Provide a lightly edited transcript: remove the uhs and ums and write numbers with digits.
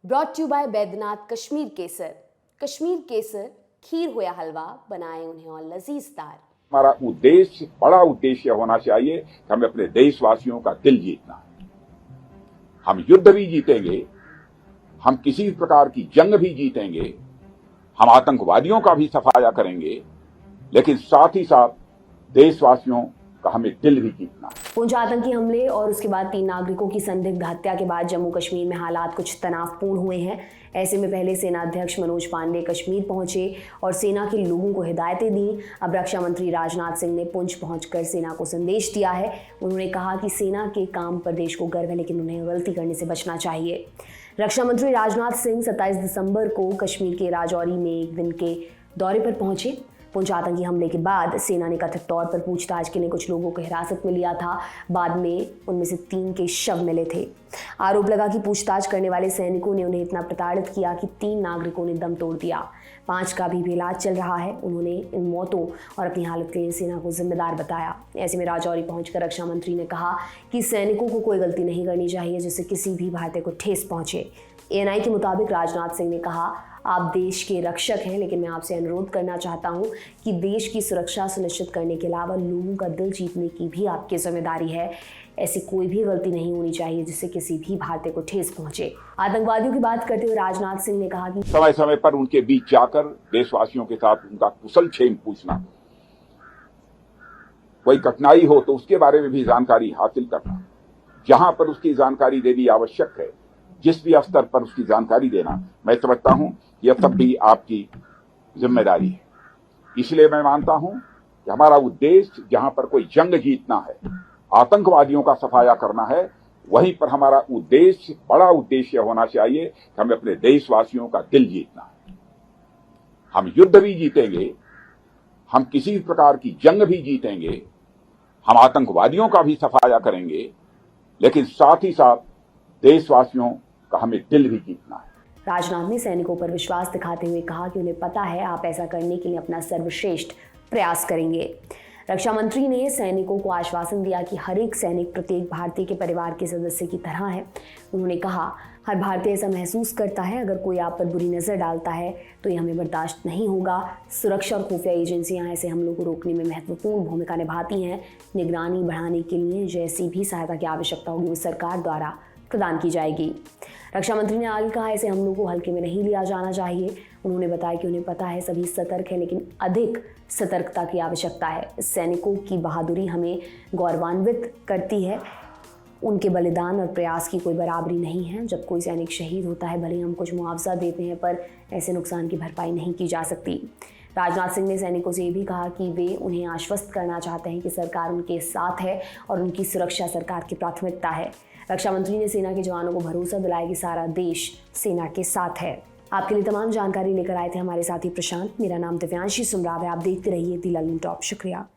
Brought to by Baidyanath Kashmir kesar. Kashmir केसर खीर हो या हलवा, बनाए उन्हें और लजीजदार। हमारा उद्देश्य, बड़ा उद्देश्य होना चाहिए कि हमें अपने देशवासियों का दिल जीतना है। हम युद्ध भी जीतेंगे, हम किसी प्रकार की जंग भी जीतेंगे, हम आतंकवादियों का भी सफाया करेंगे, लेकिन साथ ही साथ देशवासियों का हमें दिल भी जीतना है। पुंछ आतंकी हमले और उसके बाद 3 नागरिकों की संदिग्ध हत्या के बाद जम्मू कश्मीर में हालात कुछ तनावपूर्ण हुए हैं। ऐसे में पहले सेना अध्यक्ष मनोज पांडे कश्मीर पहुंचे और सेना के लोगों को हिदायतें दी। अब रक्षा मंत्री राजनाथ सिंह ने पुंछ पहुंचकर सेना को संदेश दिया है। उन्होंने कहा कि सेना के काम पर देश को गर्व है, लेकिन उन्हें गलती करने से बचना चाहिए। रक्षा मंत्री राजनाथ सिंह 27 दिसंबर को कश्मीर के राजौरी में एक दिन के दौरे पर पहुंचे। पुंछ आतंकी हमले के बाद सेना ने कथित तौर पर पूछताछ के लिए कुछ लोगों को हिरासत में लिया था। बाद में उनमें से 3 के शव मिले थे। आरोप लगा कि पूछताछ करने वाले सैनिकों ने उन्हें इतना प्रताड़ित किया कि 3 नागरिकों ने दम तोड़ दिया। 5 का भी इलाज चल रहा है। उन्होंने इन मौतों और अपनी हालत के लिए सेना को जिम्मेदार बताया। ऐसे में राजौरी पहुंचकर रक्षा मंत्री ने कहा कि सैनिकों को कोई गलती नहीं करनी चाहिए जिससे किसी भी भारतीय को ठेस पहुंचे। एएनआई के मुताबिक राजनाथ सिंह ने कहा, आप देश के रक्षक हैं, लेकिन मैं आपसे अनुरोध करना चाहता हूं कि देश की सुरक्षा सुनिश्चित करने के अलावा लोगों का दिल जीतने की भी आपकी जिम्मेदारी है। ऐसी कोई भी गलती नहीं होनी चाहिए जिससे किसी भी भारतीय को ठेस पहुंचे। आतंकवादियों की बात करते हुए राजनाथ सिंह ने कहा कि समय समय पर उनके बीच जाकर देशवासियों के साथ उनका कुशल क्षेम पूछना, कोई कठिनाई हो तो उसके बारे में भी जानकारी हासिल करना, जहां पर उसकी जानकारी देनी आवश्यक है, जिस भी स्तर पर उसकी जानकारी देना, मैं समझता हूं यह सब भी आपकी जिम्मेदारी है। इसलिए मैं मानता हूं कि हमारा उद्देश्य जहां पर कोई जंग जीतना है, आतंकवादियों का सफाया करना है, वहीं पर हमारा उद्देश्य, बड़ा उद्देश्य होना चाहिए कि हमें अपने देशवासियों का दिल जीतना है। हम युद्ध भी जीतेंगे, हम किसी प्रकार की जंग भी जीतेंगे, हम आतंकवादियों का भी सफाया करेंगे, लेकिन साथ ही साथ देशवासियों का हमें दिल भी जीतना है। राजनाथ ने सैनिकों पर विश्वास दिखाते हुए कहा कि उन्हें पता है आप ऐसा करने के लिए अपना सर्वश्रेष्ठ प्रयास करेंगे। रक्षा मंत्री ने सैनिकों को आश्वासन दिया कि हर एक सैनिक प्रत्येक भारतीय के परिवार के सदस्य की तरह है। उन्होंने कहा, हर भारतीय ऐसा महसूस करता है, अगर कोई आप पर बुरी नज़र डालता है तो ये हमें बर्दाश्त नहीं होगा। सुरक्षा और खुफिया एजेंसियां ऐसे हमलों को रोकने में महत्वपूर्ण भूमिका निभाती हैं। निगरानी बढ़ाने के लिए जैसी भी सहायता की आवश्यकता होगी वो सरकार द्वारा प्रदान की जाएगी। रक्षा मंत्री ने आगे कहा, ऐसे हमलों को हल्के में नहीं लिया जाना चाहिए। उन्होंने बताया कि उन्हें पता है सभी सतर्क है, लेकिन अधिक सतर्कता की आवश्यकता है। सैनिकों की बहादुरी हमें गौरवान्वित करती है। उनके बलिदान और प्रयास की कोई बराबरी नहीं है। जब कोई सैनिक शहीद होता है, भले ही हम कुछ मुआवजा देते हैं, पर ऐसे नुकसान की भरपाई नहीं की जा सकती। राजनाथ सिंह ने सैनिकों से ये भी कहा कि वे उन्हें आश्वस्त करना चाहते हैं कि सरकार उनके साथ है और उनकी सुरक्षा सरकार की प्राथमिकता है। रक्षा मंत्री ने सेना के जवानों को भरोसा दिलाया कि सारा देश सेना के साथ है। आपके लिए तमाम जानकारी लेकर आए थे हमारे साथी प्रशांत। मेरा नाम दिव्यांशी सुमराव है। आप देखते रहिए दी लर्निंग टॉप। शुक्रिया।